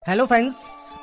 Hello friends,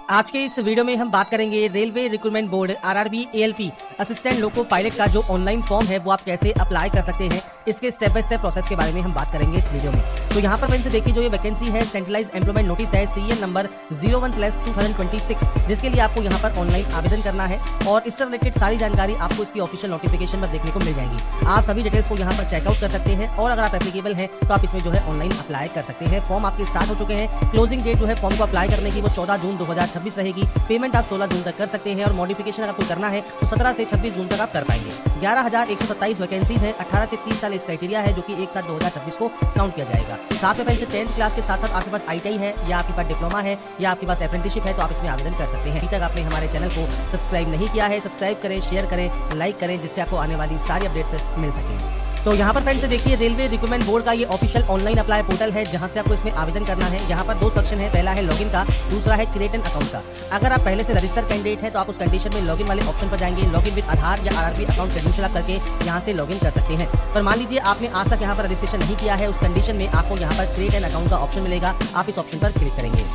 आज के इस वीडियो में हम बात करेंगे railway recruitment board RRB ALP assistant loco pilot का जो ऑनलाइन फॉर्म है वो आप कैसे अप्लाई कर सकते हैं। इसके स्टेप बाय स्टेप प्रोसेस के बारे में हम बात करेंगे इस वीडियो में। तो यहाँ पर फ्रेंड्स देखिए, जो ये वैकेंसी है सेंट्रलाइज एम्प्लॉयमेंट नोटिस है सीएन नंबर 01/2026, जिसके लिए आपको यहाँ पर ऑनलाइन आवेदन करना है और इससे रिलेटेड सारी जानकारी आपको इसकी ऑफिशियल नोटिफिकेशन पर देखने को मिल जाएगी। आप सभी डिटेल्स को यहाँ पर चेकआउट कर सकते हैं और अगर आप एप्लीकेबल हैं तो आप इसमें जो है ऑनलाइन अप्लाई कर सकते हैं। फॉर्म आपके स्टार्ट हो चुके हैं। क्लोजिंग डेट जो है फॉर्म को अप्लाई करने की वो 14 जून 2026 रहेगी। पेमेंट आप 16 जून तक कर सकते हैं और मॉडिफिकेशन अगर कोई करना है तो 17 से 26 जून तक आप कर पाएंगे। 11,127 वैकेंसीज हैं। 18 से 30 साल इस क्राइटेरिया है जो कि एक साथ 2026 को काउंट किया जाएगा। साथ में फ्रेंड्स 10th क्लास के साथ साथ आपके पास आईटीआई है या आपके पास डिप्लोमा है या आपके पास अप्रेंटिसशिप है तो आप इसमें आवेदन कर सकते हैं। अभी तक आपने हमारे चैनल को सब्सक्राइब नहीं किया है, सब्सक्राइब करें, शेयर करें, लाइक करें, जिससे आपको आने वाली सारी अपडेट्स मिल सकें। तो यहाँ पर फ्रेंड्स देखिए, रेलवे रिक्रूटमेंट बोर्ड का ये ऑफिशियल ऑनलाइन अप्लाई पोर्टल है जहाँ से आपको इसमें आवेदन करना है। यहाँ पर दो सेक्शन है, पहला है लॉगिन का, दूसरा है क्रिएट एन अकाउंट का। अगर आप पहले से रजिस्टर कैंडिडेट है तो आप उस कंडीशन में लॉगिन वाले ऑप्शन पर जाएंगे। लॉगिन विद आधार या आरआरबी अकाउंट क्रेडेंशियल करके यहाँ से लॉगिन कर सकते हैं। पर मान लीजिए आपने आज तक यहाँ पर रजिस्ट्रेशन नहीं किया है, उस कंडीशन में आपको यहाँ पर क्रिएट एन अकाउंट का ऑप्शन मिलेगा। आप इस ऑप्शन पर क्लिक करेंगे।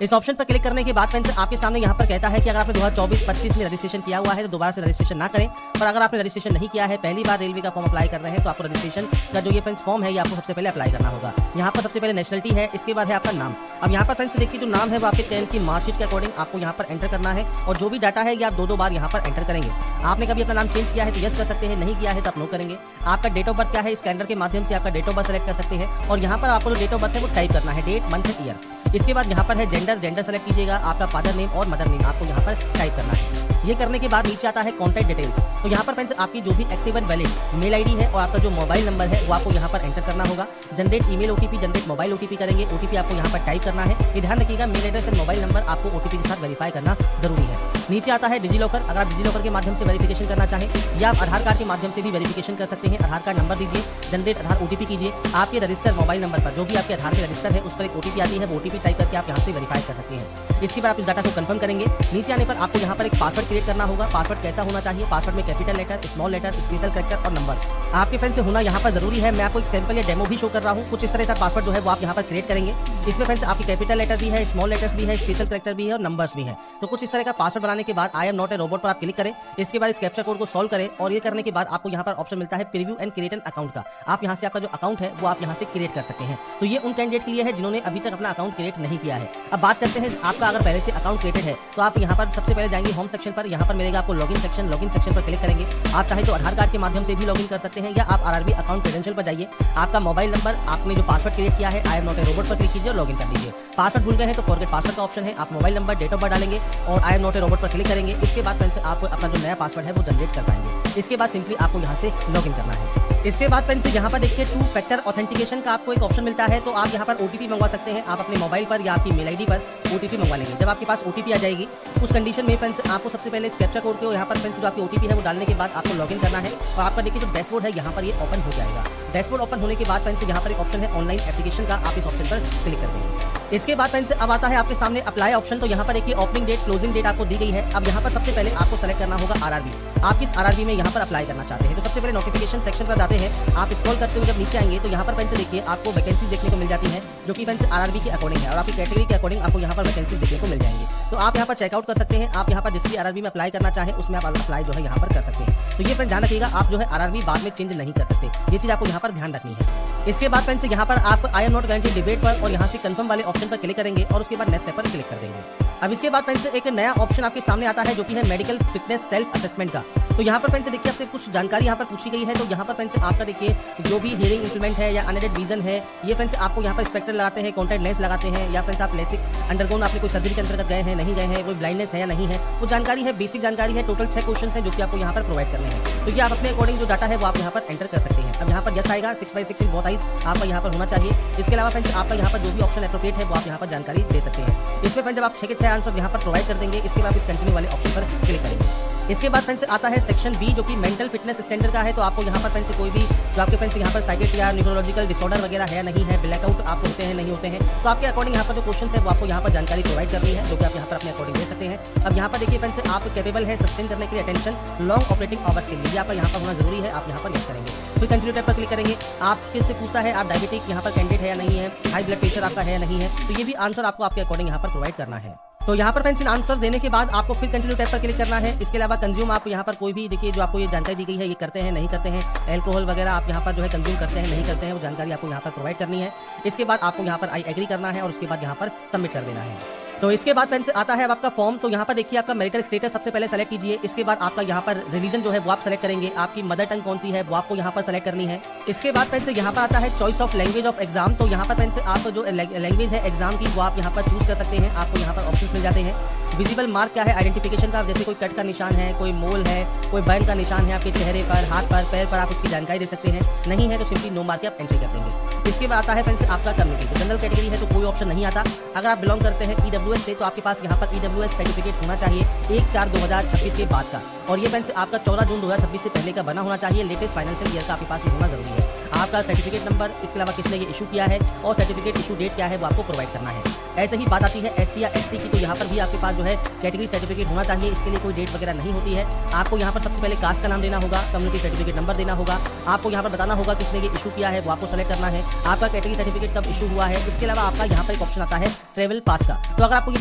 इस ऑप्शन पर क्लिक करने के बाद फ्रेंड्स आपके सामने यहाँ पर कहता है कि अगर आपने 2024-25 में रजिस्ट्रेशन किया हुआ है तो दोबारा से रजिस्ट्रेशन ना करें। पर अगर आपने रजिस्ट्रेशन नहीं किया है, पहली बार रेलवे का फॉर्म अप्लाई कर रहे हैं तो आपको रजिस्ट्रेशन का जो ये फ्रेंड्स फॉर्म है ये आपको सबसे पहले अप्लाई करना होगा। यहाँ पर सबसे पहले नेशनलिटी है, इसके बाद है आपका नाम। अब यहाँ पर फ्रेंड्स देखिए, जो नाम है वो आपके 10th की मार्कशीट के अकॉर्डिंग आपको यहाँ पर एंटर करना है और जो भी डाटा है ये आप दो बार यहाँ पर एंटर करेंगे। आपने कभी अपना नाम चेंज किया है तो यस कर सकते हैं, नहीं किया है तो आप नो करेंगे। आपका डेट ऑफ बर्थ क्या है, इस कैलेंडर के माध्यम से आपका डेट ऑफ बर्थ सेलेक्ट कर सकते हैं और यहाँ पर आपको जो डेट ऑफ बर्थ है वो टाइप करना है, डेट, मंथ, ईयर। इसके बाद यहाँ पर है जेंडर सेलेक्ट कीजिएगा। आपका फादर नेम और मदर नेम आपको यहाँ पर टाइप करना है। ये करने के बाद नीचे आता है कॉन्टैक्ट डिटेल्स। तो यहाँ पर फ्रेंड्स आपकी जो भी active and valid mail ID है और आपका जो मोबाइल नंबर है वो आपको यहाँ पर एंटर करना होगा। Generate email OTP, generate mobile OTP करेंगे। ओटीपी आपको यहाँ पर टाइप करना है। ये ध्यान रखिएगा, mail address and mobile number आपको ओटीपी के साथ वेरीफाई करना जरूरी है। नीचे आता है डिजिलॉकर। अगर आप डिजिलॉकर के माध्यम से वेरिफिकेशन करना चाहें या आप आधार कार्ड के माध्यम से भी वेरिफिकेशन कर सकते हैं। आधार कार्ड नंबर दीजिए, जनरेट आधार ओटीपी कीजिए। आपके रजिस्टर मोबाइल नंबर पर जो भी आपके आधार के रजिस्टर है उस पर एक ओटीपी आती है, वो ओटीपी टाइप करके आप यहाँ से वेरीफाई कर सकते हैं। इसके बाद आप इस डाटा को कंफर्म करेंगे। नीचे आने पर आपको यहाँ पर एक पासवर्ड क्रिएट करना होगा। पासवर्ड कैसा होना चाहिए, पासवर्ड में capital letter, small letter, special character और नंबर्स आपके फ्रेंड्स से होना यहाँ पर जरूरी है। मैं आपको एक सैंपल या डेमो भी शो कर रहा हूँ। कुछ इस तरह से पासवर्ड जो है वो आप यहाँ पर क्रिएट करेंगे। इसमें फ्रेंड्स आपकी कैपिटल लेटर भी है, स्मॉल लेटर्स भी है, स्पेशल कैरेक्टर भी है और नंबर्स भी है। तो कुछ इस तरह का पासवर्ड बनाने के बाद आई एम नॉट ए रोबोट पर आप क्लिक करें। इसके बाद इस कैप्चा कोड को सॉल्व करें और ये करने के बाद आपको यहाँ पर ऑप्शन मिलता है preview and create an account का। आप यहाँ से आपका जो अकाउंट है वो आप यहाँ से क्रिएट कर सकते हैं। तो ये उन कैंडिडेट के लिए है जिन्होंने अभी तक अपना अकाउंट क्रिएट नहीं किया है। अब बात करते हैं, आपका अगर पहले से अकाउंट क्रिएटेड है तो आप यहाँ पर सबसे पहले जाएंगे होम सेक्शन पर। यहाँ पर मिलेगा आपको लॉगिन सेक्शन। लॉगिन सेक्शन पर क्लिक करेंगे। आप चाहे तो आधार कार्ड के माध्यम से भी लॉगिन कर सकते हैं या आप आरआरबी अकाउंट क्रेडेंशियल पर जाइए। आपका मोबाइल नंबर, आपने जो पासवर्ड क्रिएट किया है आई एम नॉट ए रोबोट पर क्लिक कीजिए और लॉगिन कर लीजिए। पासवर्ड भूल गए हैं तो फॉरगेट पासवर्ड का ऑप्शन है। आप mobile number, date of birth डालेंगे और I am not a robot पर क्लिक करेंगे। इसके बाद फ्रेंड्स आप अपना जो नया पासवर्ड है वो जनरेट कर पाएंगे। इसके बाद सिंपली आपको यहाँ से लॉगिन करना है। इसके बाद फ्रेंड्स यहाँ पर देखिए 2 फैक्टर ऑथेंटिकेशन का आपको एक ऑप्शन मिलता है। तो आप यहाँ पर ओटीपी मंगवा सकते हैं। आप अपने मोबाइल पर या आपकी मेल आईडी पर ओटीपी मंगवा लेंगे। जब आपके पास ओटीपी आ जाएगी उस कंडीशन में फ्रेंड्स आपको सबसे पहले इस कैप्चा कोड को यहाँ पर फ्रेंड्स जो आपकी ओटीपी है वो डालने के बाद आपको लॉगिन करना है और आपका देखिए जो डैशबोर्ड है यहाँ पर ये ओपन हो जाएगा। डैशबोर्ड ओपन होने के बाद फ्रेंड्स यहाँ पर एक ऑप्शन है ऑनलाइन एप्लीकेशन का, आप इस ऑप्शन पर क्लिक कर देंगे। इसके बाद फ्रेंड्स अब आता है आपके सामने अप्लाई ऑप्शन। तो यहाँ पर देखिए ओपनिंग डेट, क्लोजिंग डेट आपको दी गई है। अब यहाँ पर सबसे पहले आपको सेलेक्ट करना होगा आरआरबी। आप किस आरआरबी में यहाँ पर अप्लाई करना चाहते हैं। तो सबसे पहले नोटिफिकेशन सेक्शन पर जाते हैं। आप स्क्रॉल करते हुए जब नीचे आएंगे तो यहाँ पर फ्रेंड्स देखिए आपको वैकेंसीज देखने को मिल जाती है जो कि फ्रेंड्स आरआरबी के अकॉर्डिंग है और आपकी कैटेगरी के अकॉर्डिंग आपको यहाँ पर वैकेंसीज देखने को मिल जाएंगी। तो आप यहाँ पर चेकआउट कर सकते हैं। आप यहाँ पर जिस भी आरआरबी में अप्लाई करना चाहें उसमें आप अप्लाई जो है यहाँ पर कर सकते हैं। तो ये फ्रेंड्स ध्यान रखिएगा, आप जो है आरआरबी बाद में चेंज नहीं कर सकते। ये चीज़ आपको यहाँ पर ध्यान रखनी है। इसके बाद फ्रेंड्स यहाँ पर आप आई एम नॉट गारंटी डिबेट पर और यहाँ से कंफर्म वाले ऑप्शन पर क्लिक करेंगे और उसके बाद नेक्स्ट स्टेप पर क्लिक कर देंगे। अब इसके बाद फ्रेंड्स एक नया ऑप्शन आपके सामने आता है जो कि है मेडिकल फिटनेस सेल्फ असेसमेंट का। तो यहाँ पर फ्रेंड्स देखिए आपसे कुछ जानकारी यहाँ पर पूछी गई है। तो यहाँ पर फ्रेंड्स आपका देखिए जो भी हियरिंग इंप्लीमेंट है या अनएडेड विजन है, ये फ्रेंड्स आपको यहाँ पर स्पेक्टर लगाते हैं, कॉन्टैक्ट लेंस लगाते हैं या फ्रेंड्स आप लेसिक अंडरगोन आपने कोई सर्जरी के अंतर्गत गए हैं, नहीं गए हैं, कोई ब्लाइंडनेस है या नहीं है, वो जानकारी है, बेसिक जानकारी है। टोटल 6 क्वेश्चन है जो कि आपको यहाँ पर प्रोवाइड करने हैं। तो ये आप अपने अकॉर्डिंग जो डाटा है वो आप यहाँ पर एंटर कर सकते हैं। अब यहाँ पर यस आएगा, 6/6 बहुत आइज आपका यहाँ पर होना चाहिए। इसके अलावा फ्रेंड्स आपका यहाँ पर जो भी ऑप्शन एप्रोप्रिएट है वो आप यहाँ पर जानकारी दे सकते हैं। इसमें फ्रेंड्स जब आप 6 के 6 आंसर यहाँ पर प्रोवाइड कर देंगे, इसके बाद इस कंटिन्यू वाले ऑप्शन पर क्लिक करेंगे। इसके बाद फ्रेंड्स आता है सेक्शन बी जो कि मेंटल फिटनेस स्टैंडर्ड का है। तो आपको यहाँ पर फ्रेंड्स कोई भी जो आपके फ्रेंड्स यहाँ पर साइकिल या न्यूरोलॉजिकल डिसऑर्डर वगैरह है नहीं है, ब्लैकआउट आपको होते हैं नहीं होते हैं, तो आपके अकॉर्डिंग यहाँ पर जो क्वेश्चन है वो आपको यहाँ पर जानकारी प्रोवाइड करनी है, जो कि आप यहाँ पर अपने अकॉर्डिंग दे सकते हैं। अब यहाँ पर देखिए फ्रेंड्स आप कैपेबल है सस्टेन करने के लिए अटेंशन लॉन्ग ऑपरेटिंग आवर्स के लिए, आपका यहाँ पर होना जरूरी है, आप यहाँ पर यस करेंगे। फिर कंटिन्यू टैब पर क्लिक करेंगे। आपके से पूछता है आप डायबिटिक यहाँ पर कैंडिडेट है या नहीं है, हाई ब्लड प्रेशर आपका है या नहीं है, तो ये भी आंसर आपको आपके अकॉर्डिंग यहाँ पर प्रोवाइड करना है। तो यहाँ पर फ्रेंड्स आंसर देने के बाद आपको फिर कंटिन्यू टैब पर क्लिक करना है। इसके अलावा कंज्यूम आप यहाँ पर कोई भी देखिए जो आपको ये जानकारी दी गई है ये करते हैं नहीं करते हैं, अल्कोहल वगैरह आप यहाँ पर जो है कंज्यूम करते हैं नहीं करते हैं, वो जानकारी आपको यहाँ पर प्रोवाइड करनी है। इसके बाद आपको यहाँ पर आई एग्री करना है और उसके बाद यहाँ पर सबमिट कर देना है। तो इसके बाद फ्रेंड्स आता है अब आपका फॉर्म। तो यहाँ पर देखिए आपका मैरिटल स्टेटस सबसे पहले सेलेक्ट कीजिए। इसके बाद आपका यहाँ पर रिलीजन जो है वो आप सेलेक्ट करेंगे, आपकी मदर टंग कौन सी है वो आपको यहाँ पर सेलेक्ट करनी है। इसके बाद फ्रेंड्स यहाँ पर आता है choice of language of exam. तो यहाँ पर फ्रेंड्स आप जो लैंग्वेज है एग्जाम की वो आप यहाँ पर चूज कर सकते हैं, आपको यहाँ पर ऑप्शन मिल जाते हैं। विजिबल मार्क क्या है आइडेंटिफिकेशन का, जैसे कोई कट का निशान है, कोई मोल है, कोई बर्न का निशान है आपके चेहरे पर, हाथ पर, पैर पर, आप उसकी जानकारी दे सकते हैं। नहीं है तो सिंपली नो मार्क आप एंट्री कर देंगे। इसके बाद आता है फ्रेंड्स आपका कम्युनिटी। तो जनरल कैटेगरी है तो कोई ऑप्शन नहीं आता। अगर आप बिलोंग करते हैं ईडब्ल्यूएस से तो आपके पास यहाँ पर ईडब्ल्यूएस सर्टिफिकेट होना चाहिए 1/4/2026 के बाद का, और ये फ्रेंड्स आपका 14 जून 2026 से पहले का बना होना चाहिए। लेटेस्ट फाइनेंशियल ईयर का आपके पास होना जरूरी है। आपका सर्टिफिकेट नंबर, इसके अलावा किसने ये इशू किया है और सर्टिफिकेट इशू डेट क्या है वो आपको प्रोवाइड करना है। ऐसे ही बात आती है एससी या एसटी की, तो यहाँ पर भी आपके पास जो है कैटेगरी सर्टिफिकेट होना चाहिए। इसके लिए कोई डेट वगैरह नहीं होती है। आपको यहाँ पर सबसे पहले कास्ट का नाम देना होगा, कम्युनिटी सर्टिफिकेट नंबर देना होगा, आपको यहाँ पर बताना होगा किसने ये इशू किया है वो आपको सेलेक्ट करना है, आपका कैटेगरी सर्टिफिकेट कब इशू हुआ है। इसके अलावा आपका यहाँ पर एक ऑप्शन आता है ट्रेवल पास का। तो अगर आपको ये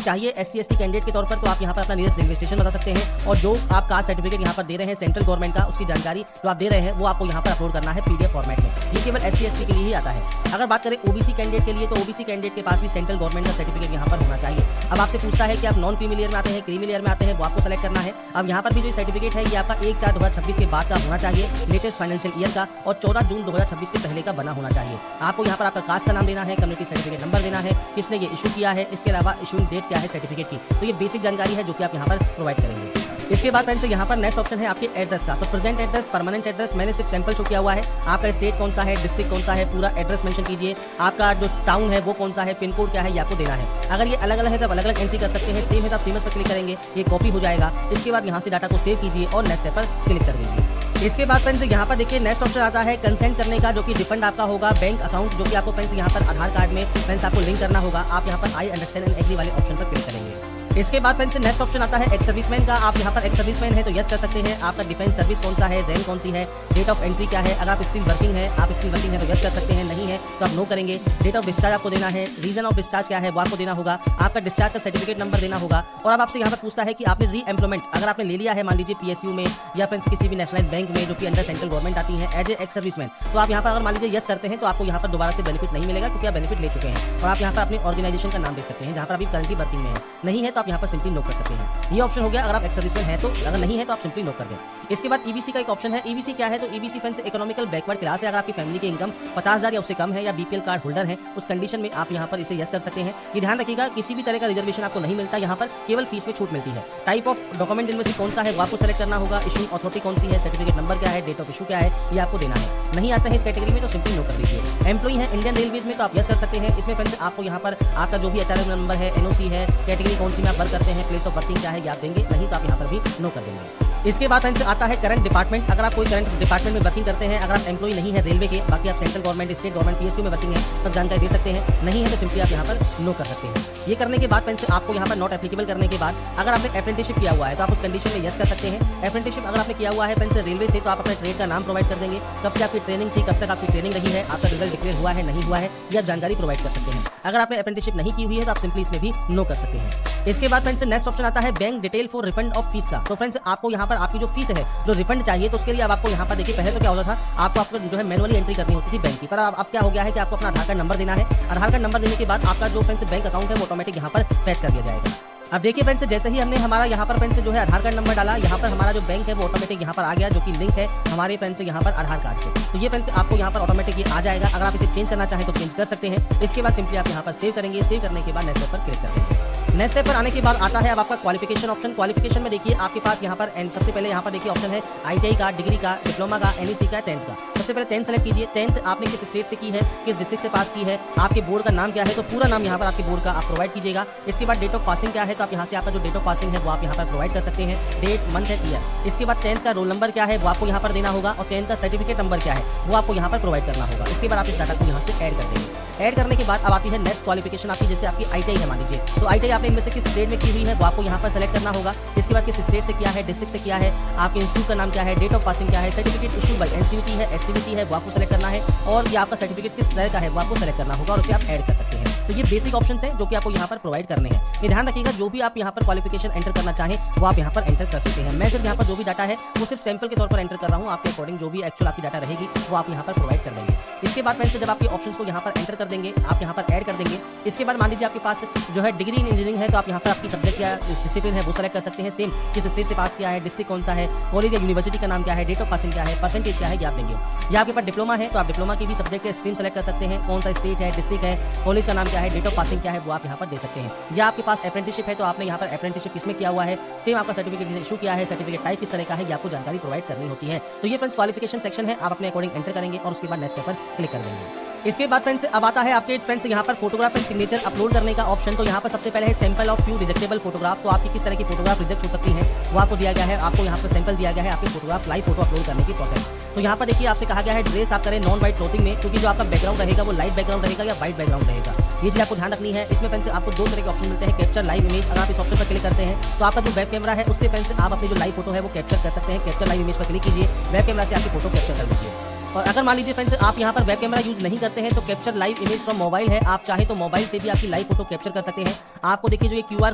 चाहिए एससी एसटी कैंडिडेट के तौर पर तो आप यहाँ पर अपना नियरेस्ट रेलवे स्टेशन बता सकते हैं, और जो आप कास्ट सर्टिफिकेट यहाँ पर दे रहे हैं सेंट्रल गवर्नमेंट का, उसकी जानकारी जो आप दे रहे हैं वो आपको यहाँ पर अपलोड करना है पीडीएफ फॉर्मेट में। ये केवल एससी एसटी के लिए ही आता है। अगर बात करें ओबीसी कैंडिडेट के लिए तो ओबीसी कैंडिडेट के पास भी सेंट्रल गवर्नमेंट का सर्टिफिकेट यहाँ पर होना चाहिए। अब आपसे पूछता है कि आप नॉन क्रीमी लेयर में आते हैं क्रीमी लेयर में आते हैं, वो आपको सेलेक्ट करना है। अब यहाँ पर भी जो सर्टिफिकेट है ये आपका 1/4/2026 के बाद का होना चाहिए, लेटेस्ट फाइनेंशियल ईयर का, और 14 जून 2026 से पहले का बना होना चाहिए। आपको यहाँ पर आपका कास्ट का नाम देना है, कम्युनिटी सर्टिफिकेट नंबर देना है, किसने ये इशू किया है, इसके अलावा इशूइंग डेट क्या है सर्टिफिकेट की। तो ये बेसिक जानकारी है जो कि आप यहाँ पर प्रोवाइड करेंगे। इसके बाद फ्रेंड्स यहाँ पर नेक्स्ट ऑप्शन है आपके एड्रेस का। तो प्रेजेंट एड्रेस, परमानेंट एड्रेस, मैंने सिर्फ सैंपल शो किया हुआ है। आपका स्टेट कौन सा है, डिस्ट्रिक्ट कौन सा है, पूरा एड्रेस मेंशन कीजिए। आपका जो टाउन है वो कौन सा है, पिन कोड क्या है ये आपको देना है। अगर ये अलग अलग है तो अलग अलग एंट्री कर सकते हैं। सेम है तो आप सेम पर क्लिक करेंगे, ये कॉपी हो जाएगा। इसके बाद यहाँ से डाटा को सेव कीजिए और नेक्स्ट स्टेप पर क्लिक कर दीजिए। इसके बाद फ्रेंड्स यहाँ पर देखिए नेक्स्ट ऑप्शन आता है कंसेंट करने का, जो कि डिफरेंट आपका होगा बैंक अकाउंट, जो कि आपको फ्रेंड्स यहाँ पर आधार कार्ड में फ्रेंड्स आपको लिंक करना होगा। आप यहाँ पर आई अंडरस्टैंड एंड एग्री वाले ऑप्शन पर क्लिक करेंगे। इसके बाद फ्रेंड्स नेक्स्ट ऑप्शन आता है एक्स सर्विसमैन का। आप यहाँ पर एक्स सर्विसमैन है तो यस कर सकते हैं। आपका डिफेंस सर्विस कौन सा है, रैंक कौन सी है, डेट ऑफ एंट्री क्या है। अगर आप स्टिल वर्किंग है, आप स्टिल वर्किंग है तो यस कर सकते हैं, नहीं है तो आप नो करेंगे। डेट ऑफ डिस्चार्ज आपको देना है, रीजन ऑफ डिस्चार्ज क्या है वो आपको देना होगा, आपका डिस्चार्ज का सर्टिफिकेट नंबर देना होगा। और अब आपसे यहाँ पर पूछता है कि आपने री एम्प्लॉयमेंट अगर आपने ले लिया है मान लीजिए पीएसयू में या फ्रेंड्स किसी भी नेशनलाइज बैंक में जो कि अंडर सेंट्रल गवर्नमेंट आती है एज ए एक्स सर्विसमैन, तो आप यहाँ पर अगर मान लीजिए यस करते हैं तो आपको यहाँ पर दोबारा से बेनिफिट नहीं मिलेगा, क्योंकि आप बेनिफिट ले चुके हैं। और आप यहाँ पर अपने ऑर्गेनाइजेशन का नाम दे सकते हैं जहाँ पर अभी करंटली वर्किंग में है। नहीं है तो आप यहाँ पर सिंपली नो कर सकते हैं। ये ऑप्शन हो गया अगर आप एक्स सर्विसमैन है तो, अगर नहीं है तो आप सिंपली नो कर दें। इसके बाद ईबीसी का एक ऑप्शन है। ईबीसी क्या है तो EBC friends economical backward class है। अगर आपकी फैमिली की इनकम 50,000 या उससे कम है या बीपीएल कार्ड होल्डर है, उस कंडीशन में आप यहाँ पर इसे यस कर सकते हैं। ये ध्यान रखिएगा किसी भी तरह का रिजर्वेशन आपको नहीं मिलता, यहाँ पर केवल फीस में छूट मिलती है। टाइप ऑफ डॉक्यूमेंट इनमें से कौन सा है वो आपको सेलेक्ट करना होगा, इशू अथॉरिटी कौन सी है, सर्टिफिकेट नंबर क्या है, डेट ऑफ इशू क्या है ये आपको देना है। नहीं आता है इस कैटेगरी में तो सिंपली नो कर दीजिए। एम्प्लॉई है इंडियन रेलवेज में तो आप यस कर सकते हैं। इसमें फ्रेंड्स आपको यहाँ पर आपका जो भी एचआरएम नंबर है, एनओसी है, कैटेगरी कौन सी में आप वर्क करते हैं, प्लेस ऑफ वर्किंग क्या है ये आप देंगे, नहीं तो आप यहाँ पर भी नो कर देंगे। इसके बाद फ्रेंड्स आता है करंट डिपार्टमेंट। अगर आप कोई करंट डिपार्टमेंट में वर्किंग करते हैं, अगर आप एम्प्लॉई नहीं है रेलवे के, बाकी आप central government, state government, PSU में वर्किंग है तब जानकारी दे सकते हैं। नहीं है तो सिंपली आप यहाँ पर नो कर सकते हैं। ये करने के बाद फ्रेंड्स आपको यहाँ पर नॉट एप्लीकेबल करने के बाद अगर आपने अप्रेंटिसशिप किया हुआ है तो आप उस कंडीशन में यस कर सकते हैं। अप्रेंटिसशिप अगर आपने किया हुआ है फ्रेंड्स रेलवे से तो आप अपने ट्रेड का नाम प्रोवाइड कर देंगे, कब से आपकी ट्रेनिंग थी, कब तक आपकी ट्रेनिंग रही है, आपका रिजल्ट डिक्लेयर हुआ है नहीं हुआ है, ये आप जानकारी प्रोवाइड कर सकते हैं। अगर आपने अप्रेंटिसशिप नहीं की हुई है तो आप सिंपली इसमें भी नो कर सकते हैं। इसके बाद फ्रेंड्स नेक्स्ट ऑप्शन आता है bank detail for refund of fees का। तो फ्रेंड्स आपको यहाँ पर आपकी जो फीस है जो रिफंड चाहिए तो उसके लिए अब आपको यहाँ पर देखिए पहले तो क्या होता था आपको जो है मैनुअली एंट्री करनी होती थी बैंक की, पर अब क्या हो गया है कि आपको अपना आधार कार्ड नंबर देना है। आधार कार्ड नंबर देने के बाद आपका जो फ्रेंड्स बैंक अकाउंट है वो ऑटोमेटिक यहाँ पर फैच कर दिया जाएगा। अब देखिए फ्रेंड्स जैसे ही हमने हमारा यहाँ पर फ्रेंड्स जो है आधार कार्ड नंबर डाला, यहाँ पर हमारा जो बैंक है वो ऑटोमेटिक यहाँ पर आ गया, जो कि लिंक है हमारे फ्रेंड्स से यहाँ पर आधार कार्ड से। तो ये फ्रेंड्स आपको यहाँ पर ऑटोमेटिक ये आ जाएगा। अगर आप इसे चेंज करना चाहें तो चेंज कर सकते हैं। इसके बाद सिंपली आप यहाँ पर सेव करेंगे। सेव करने के बाद नेक्स्ट स्टेप पर क्लिक कर देंगे। नेक्स्ट स्टेप पर आने के बाद आता है अब आपका क्वालिफिकेशन ऑप्शन। क्वालिफिकेशन में देखिए आपके पास यहाँ पर सबसे पहले यहाँ पर देखिए ऑप्शन है आईटीआई का, डिग्री का, डिप्लोमा का, एनईसी का, 10th का। सबसे पहले 10th सेलेक्ट कीजिए। 10th आपने किस स्टेट से की है, किस डिस्ट्रिक्ट से पास की है, आपके बोर्ड का नाम क्या है, तो पूरा नाम यहाँ पर आपके बोर्ड का आप प्रोवाइड कीजिएगा। इसके बाद डेट ऑफ पासिंग क्या है, तो आप यहाँ से आपका जो डेट ऑफ पासिंग है वो आप यहाँ पर प्रोवाइड कर सकते हैं, डेट, मंथ एंड ईयर। इसके बाद 10th का रोल नंबर क्या है वो आपको यहाँ पर देना होगा, और 10th का सर्टिफिकेट नंबर क्या है वो आपको यहाँ पर प्रोवाइड करना होगा। इसके बाद आप इस डाटा को यहाँ से ऐड कर देंगे। ऐड करने के बाद अब आती है नेक्स्ट क्वालिफिकेशन आपकी, जैसे आपकी ITI है मान लीजिए, तो ITI आपने इनमें से किस स्टेट में की हुई है वो आपको यहाँ पर सेलेक्ट करना होगा। इसके बाद किस स्टेट से किया है, डिस्ट्रिक्ट से किया है, आपके इंस्टीट्यूट का नाम क्या है, डेट ऑफ पासिंग क्या है, सर्टिफिकेट इशू बाय NCVT है, SCVT है, वो आपको सेलेक्ट करना है, और ये आपका सर्टिफिकेट किस तरह का है वो आपको सेलेक्ट करना होगा, और उसे आप ऐड कर सकते हैं। तो ये बेसिक ऑप्शंस हैं जो कि आपको यहाँ पर प्रोवाइड करने हैं। ये ध्यान रखिएगा, जो भी आप यहाँ पर क्वालिफिकेशन एंटर करना चाहें वो आप यहाँ पर एंटर कर सकते हैं। मैं सिर्फ यहाँ पर जो भी डाटा है वो सिर्फ सैंपल के तौर पर एंटर कर रहा हूँ, आपके अकॉर्डिंग जो भी एक्चुअल आपकी डाटा रहेगी वो आप यहाँ पर प्रोवाइड कर देंगे। इसके बाद फ्रेंड्स जब आपके ऑप्शंस को यहाँ पर एंटर कर देंगे, आप यहाँ पर ऐड कर देंगे। इसके बाद मान लीजिए आपके पास जो है डिग्री इन इंजीनियरिंग है, तो आप यहाँ पर आपकी सब्जेक्ट या डिसिप्लिन है वो सेलेक्ट कर सकते हैं। सेम किस स्टेट से पास किया है, डिस्ट्रिक्ट कौन सा है, कॉलेज या यूनिवर्सिटी का नाम क्या है, डेट ऑफ पासिंग क्या है, परसेंटेज क्या है, ये आप देंगे। या आपके पास डिप्लोमा है तो आप डिप्लोमा की भी सब्जेक्ट या स्ट्रीम सेलेक्ट कर सकते हैं, कौन सा स्टेट है, डिस्ट्रिक्ट है, कॉलेज का नाम क्या है, डेट ऑफ पासिंग क्या है वो आप यहाँ पर दे सकते हैं। या आपके पास अप्रेंटिसशिप है तो आपने यहाँ पर अप्रेंटिसशिप किसमें किया हुआ है, सेम आपका सर्टिफिकेट इशू किया है, सर्टिफिकेट टाइप किस तरह का है, ये आपको जानकारी प्रोवाइड करनी होती है। तो ये फ्रेंड्स क्वालिफिकेशन सेक्शन है, आप अपने अकॉर्डिंग एंटर करेंगे और उसके बाद नेक्स्ट पर क्लिक कर देंगे। इसके बाद फ्रेंड्स अब आता है आपके फ्रेंड्स यहाँ पर फोटोग्राफ एंड सिग्नेचर अपलोड करने का ऑप्शन। तो यहाँ पर सबसे पहले है सैंपल ऑफ फ्यू रिजेक्टेबल फोटोग्राफ, तो आपकी किस तरह की फोटोग्राफ रिजेक्ट हो सकती है वो आपको दिया गया है। आपको यहाँ पर सैंपल दिया गया है आपके फोटोग्राफ लाइव फोटो अपलोड करने की प्रोसेस। तो यहाँ पर देखिए आपसे कहा गया है ड्रेस आप करें नॉन व्हाइट क्लोथिंग में, क्योंकि जो आपका बैकग्राउंड रहेगा वो लाइट बैकग्राउंड रहेगा या व्हाइट बैकग्राउंड रहेगा, ये चीज आपको ध्यान रखनी है। इसमें फ्रेंड्स आपको दो तरह के ऑप्शन मिलते हैं, कैप्चर लाइव इमेज। अगर आप इस ऑप्शन पर क्लिक करते हैं तो आपका जो वेब कैमरा है उससे फ्रेंड्स आप अपनी जो लाइव फोटो है वो कैप्चर कर सकते हैं। कैप्चर लाइव इमेज पर क्लिक कीजिए, वेब कैमरा से आपकी फोटो कैप्चर कर लीजिए। और अगर मान लीजिए फ्रेंड्स आप यहाँ पर वेब कैमरा यूज नहीं करते हैं तो capture live image from mobile है, आप चाहे तो मोबाइल से भी आपकी लाइव फोटो कैप्चर कर सकते हैं। आपको देखिए जो ये QR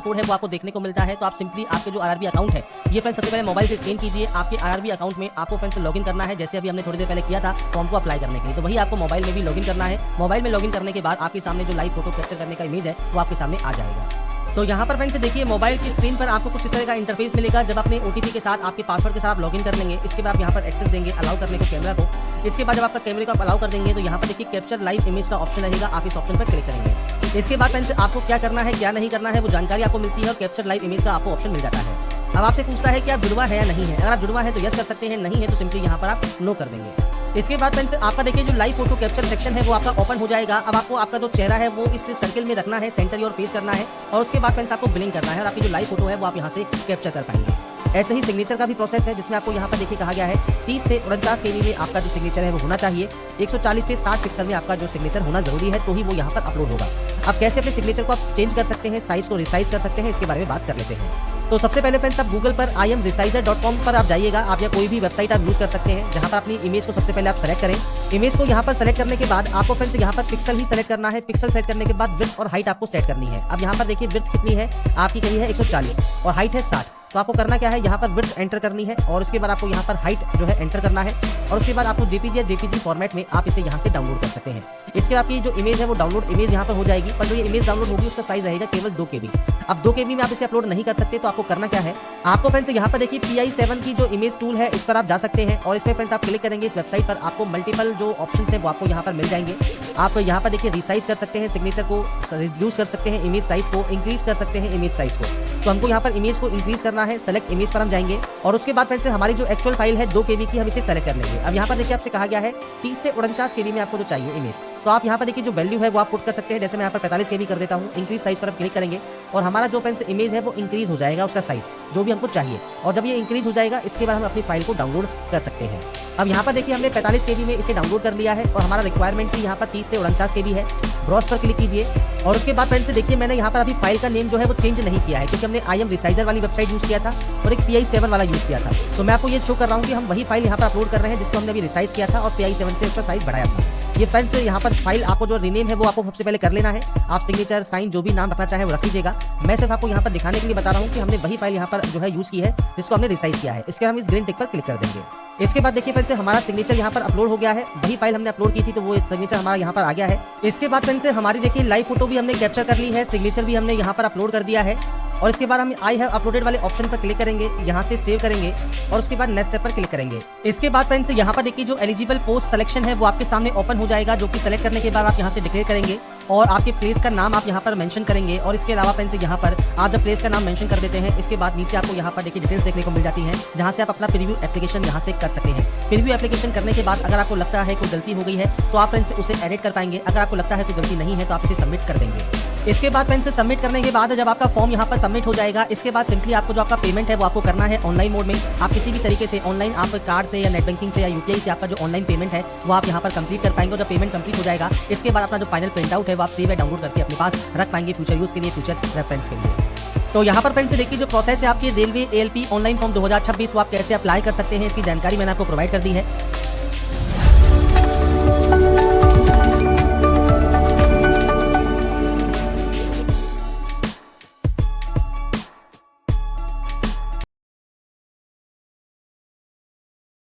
कोड है वो आपको देखने को मिलता है, तो आप सिंपली आपके जो RRB अकाउंट है ये फ्रेंड्स सबसे पहले मोबाइल से स्कैन कीजिए। आपके RRB अकाउंट में आपको फ्रेंड्स लॉगिन करना है, जैसे अभी हमने थोड़ी देर पहले किया था फॉर्म को अप्लाई करने के लिए, तो वही आपको मोबाइल में भी लॉगिन करना है। मोबाइल में लॉगिन करने के बाद आपके सामने जो लाइव फोटो कैप्चर करने का इमेज है वो आपके सामने आ जाएगा। तो यहाँ पर फ्रेंड्स देखिए मोबाइल की स्क्रीन पर आपको कुछ इस तरह का इंटरफेस मिलेगा। जब अपने OTP के साथ आपके पासवर्ड के साथ लॉगिन कर लेंगे, इसके बाद यहाँ पर एक्सेस देंगे अलाउ करने को कैमरा को। इसके बाद जब आपका कैमरे को आप अलाउ कर देंगे तो यहाँ पर देखिए कैप्चर लाइव इमेज का ऑप्शन रहेगा, आप इस ऑप्शन पर क्लिक करेंगे। इसके बाद फ्रेंड्स आपको क्या करना है क्या नहीं करना है वो जानकारी आपको मिलती है, और कैप्चर लाइव इमेज का आपको ऑप्शन मिल जाता है। अब आपसे पूछता है कि आप जुड़वा है या नहीं है। अगर आप जुड़वा है तो यस कर सकते हैं, नहीं है तो सिंपली यहाँ पर आप नो कर देंगे। इसके बाद फ्रेंड्स आपका देखिए जो लाइव फोटो कैप्चर सेक्शन है वो आपका ओपन हो जाएगा। अब आपको आपका जो चेहरा है वो इस सर्कल में रखना है, सेंटर योर फेस करना है, और उसके बाद फ्रेंड्स आपको ब्लिंक करना है और आपकी जो लाइव फोटो है वो आप यहाँ से कैप्चर कर पाएंगे। ऐसे ही सिग्नेचर का भी प्रोसेस है, जिसमें आपको यहाँ पर देखिए कहा गया है 30 से 49 KB में आपका जो सिग्नेचर है वो होना चाहिए। 140 से 60 पिक्सल में आपका जो सिग्नेचर होना जरूरी है, तो ही वो यहाँ पर अपलोड होगा। अब कैसे अपने सिग्नेचर को आप चेंज कर सकते हैं, साइज को रिसाइज कर सकते हैं, इसके बारे में बात कर लेते हैं। तो सबसे पहले फ्रेंड्स आप गूगल पर imresizer.com पर आप जाइएगा, आप या कोई भी वेबसाइट आप यूज कर सकते हैं, जहां पर अपनी इमेज को सबसे पहले आप सेलेक्ट करें। इमेज को यहां पर सेलेक्ट करने के बाद आपको फ्रेंड्स यहां पर पिक्सल ही सेलेक्ट करना है। पिक्सल सेट करने के बाद विड्थ और हाइट आपको सेट करनी है। अब यहां पर देखिए विड्थ कितनी है, आपकी कही है 140 और हाइट है 60। तो आपको करना क्या है, यहाँ पर विड्थ एंटर करनी है और उसके बाद आपको यहाँ पर हाइट जो है एंटर करना है, और उसके बाद आपको JPG या JPG फॉर्मेट में आप इसे यहाँ से डाउनलोड कर सकते हैं। इसके बाद आपकी जो इमेज है वो डाउनलोड इमेज यहाँ पर हो जाएगी, पर जो ये इमेज डाउनलोड होगी उसका साइज रहेगा केवल 2 KB। अब 2 KB में आप इसे अपलोड नहीं कर सकते, तो आपको करना क्या है, आपको फ्रेंड्स यहाँ पर देखिए PI7 की जो इमेज टूल है इस पर आप जा सकते हैं, और इसमें फ्रेंड्स आप क्लिक करेंगे इस वेबसाइट पर, आपको मल्टीपल जो ऑप्शन है वो आपको यहाँ पर मिल जाएंगे। आप यहाँ पर देखिए रिसाइज कर सकते हैं, सिग्नेचर को रिड्यूस कर सकते हैं, इमेज साइज को इंक्रीज कर सकते हैं, इमेज साइज को। तो हमको यहाँ पर इमेज को इंक्रीज करना है, सेलेक्ट इमेज पर हम जाएंगे, और उसके बाद फ्रेंड्स हमारी जो एक्चुअल फाइल है 2 KB की, हम इसे सेलेक्ट कर लेंगे। अब यहाँ पर देखिए आपसे कहा गया है 30 से 49 KB में आपको जो चाहिए इमेज, तो आप यहाँ पर देखिए जो वैल्यू है वो आप पुट कर सकते हैं। जैसे मैं यहाँ पर 45 KB कर देता हूँ, इंक्रीज साइज पर आप क्लिक करेंगे और हमारा जो फ्रेंड्स इमेज है वो इंक्रीज हो जाएगा, उसका साइज जो भी हमको चाहिए। और जब ये इंक्रीज हो जाएगा इसके बाद हम अपनी फाइल को डाउनलोड कर सकते हैं। अब यहाँ पर देखिए हमने 45 KB में इसे डाउनलोड कर लिया है, और हमारा रिक्वायरमेंट भी यहाँ पर 30 से 49 KB है। ब्राउज पर क्लिक कीजिए, और उसके बाद फ्रेंड्स देखिए मैंने यहाँ पर अभी फाइल का नेम जो है वो चेंज नहीं किया है, क्योंकि हमने imresizer वाली वेबसाइट यूज किया था और एक PI7 वाला यूज किया था। तो मैं आपको ये शो कर रहा हूँ कि हम वही फाइल यहाँ पर अपलोड कर रहे हैं जिसको हमने अभी रिसाइज किया था और PI7 से उसका साइज बढ़ाया था। ये फ्रेंड्स यहाँ पर फाइल आपको जो रीनेम है वो आपको सबसे पहले कर लेना है। आप सिग्नेचर साइन जो भी नाम रखना चाहे वो रख लीजिएगा। मैं सिर्फ आपको यहाँ पर दिखाने के लिए बता रहा हूँ कि हमने वही फाइल यहाँ पर जो है यूज की है जिसको हमने रिसाइज किया है। इसके हम इस ग्रीन टिक पर क्लिक कर देंगे। इसके बाद देखिए फ्रेंड्स हमारा सिग्नेचर यहाँ पर अपलोड हो गया है, वही फाइल हमने अपलोड की थी तो वो सिग्नेचर हमारा यहाँ पर आ गया है। इसके बाद फ्रेंड्स हमारी देखिए लाइव फोटो भी हमने कैप्चर कर ली है, सिग्नेचर भी हमने यहाँ पर अपलोड कर दिया है, और इसके बाद हम आई हैव अपलोडेड वाले ऑप्शन पर क्लिक करेंगे, यहाँ से सेव करेंगे और उसके बाद नेक्स्ट स्टेप पर क्लिक करेंगे। इसके बाद फ्रेंड्स यहाँ पर देखिए जो एलिजिबल पोस्ट सिलेक्शन है वो आपके सामने ओपन हो जाएगा, जो कि सिलेक्ट करने के बाद आप यहाँ से डिक्लेयर करेंगे और आपके प्लेस का नाम आप यहाँ पर मेंशन करेंगे। और इसके अलावा फ्रेंड्स यहाँ पर आप जब प्लेस का नाम मेंशन कर देते हैं, इसके बाद नीचे आपको यहाँ पर देखिए डिटेल्स देखने को मिल जाती हैं, जहाँ से आप अपना प्रीव्यू एप्लीकेशन यहाँ से कर सकते हैं। प्रीव्यू एप्लीकेशन करने के बाद अगर आपको लगता है कोई गलती हो गई है तो आप फ्रेंड्स उसे एडिट कर पाएंगे। अगर आपको लगता है कोई गलती नहीं है तो आप इसे सबमिट कर देंगे। इसके बाद फ्रेंड्स सबमिट करने के बाद जब आपका फॉर्म यहाँ पर सबमिट हो जाएगा, इसके बाद सिंपली आपको जो आपका पेमेंट है वो आपको करना है ऑनलाइन मोड में। आप किसी भी तरीके से ऑनलाइन आप कार्ड से या नेट बैंकिंग से या यूपीआई से आपका जो ऑनलाइन पेमेंट है वो आप यहाँ पर कंप्लीट कर पाएंगे। और जब पेमेंट कंप्लीट हो जाएगा, इसके बाद अपना जो फाइनल प्रिंट आउट है वो आप सेव या डाउनलोड करके अपने पास रख पाएंगे फ्यूचर यूज के लिए, फ्यूचर रेफरेंस के लिए। तो यहाँ पर फ्रेंड्स देखिए जो प्रोसेस है आपकी रेलवे ALP ऑनलाइन फॉर्म 2026 वो आप कैसे अप्लाई कर सकते हैं, इसकी जानकारी मैंने आपको प्रोवाइड कर दी है।